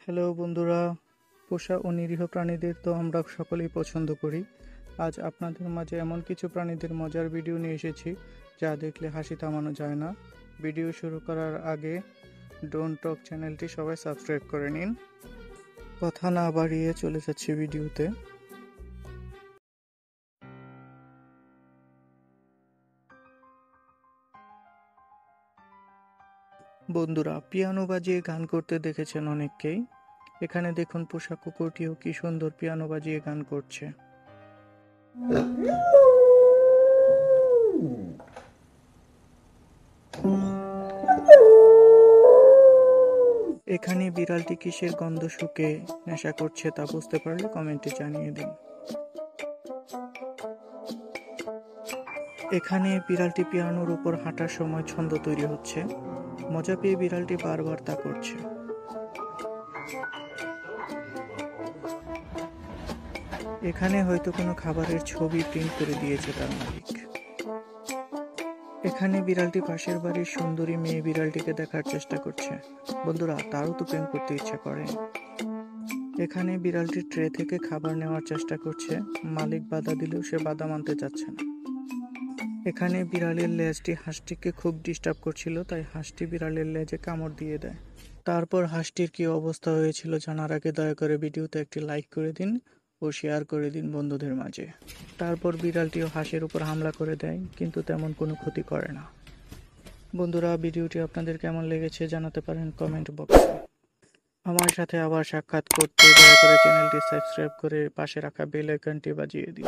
Hello বন্ধুরা, পোষা ও নিরীহ প্রাণীদের তো আমরা সকলেই পছন্দ করি। আজ আপনাদের মাঝে এমন কিছু প্রাণীদের মজার ভিডিও নিয়ে এসেছি যা দেখলে হাসি থামানো যায় না। ভিডিও শুরু করার আগে ডোন্ট টক চ্যানেলটি সবাই সাবস্ক্রাইব করে নিন। কথা না বাড়িয়ে চলে যাচ্ছি ভিডিওতে। বন্ধুরা, পিয়ানো বাজিয়ে গান করতে দেখেছেন অনেককেই। এখানে দেখুন পোষা কুকুরটিও কি সুন্দর পিয়ানো বাজিয়ে গান করছে। এখানে বিড়ালটি কিসের গন্ধ শুকে নেশা করছে তা বুঝতে পারলে কমেন্টে জানিয়ে দিন। এখানে বিড়ালটি পিয়ানোর উপর হাঁটার সময় ছন্দ তৈরি হচ্ছে। মজা পেয়ে বিড়ালটি বারবার তা করছে। এখানে হয়তো কোনো খাবারের ছবি প্রিন্ট করে দিয়েছে তার মালিক। এখানে বিড়ালটি পাশের বাড়ির সুন্দরী মেয়ে বিড়ালটিকে দেখার চেষ্টা করছে। বন্ধুরা, তারও তো প্রেম করতে ইচ্ছা করে। এখানে বিড়ালটি ট্রে থেকে খাবার নেওয়ার চেষ্টা করছে। মালিক বাধা দিলেও সে বাধা মানতে চাচ্ছে না। এখানে বিড়ালের লেজটি হাঁসটিকে খুব ডিস্টার্ব করছিল, তাই হাঁসটি বিড়ালের লেজে কামড় দিয়ে দেয়। তারপর হাঁসটির কি অবস্থা হয়েছিল জানার আগে দয়া করে ভিডিওতে একটি লাইক করে দিন ও শেয়ার করে দিন বন্ধুদের মাঝে। তারপর বিড়ালটিও হাঁসের উপর হামলা করে দেয়, কিন্তু তেমন কোনো ক্ষতি করে না। বন্ধুরা, ভিডিওটি আপনাদের কেমন লেগেছে জানাতে পারেন কমেন্ট বক্সে। আমার সাথে আবার সাক্ষাৎ করতে দয়া করে চ্যানেলটি সাবস্ক্রাইব করে পাশে রাখা বেল আইকনটি বাজিয়ে দিন।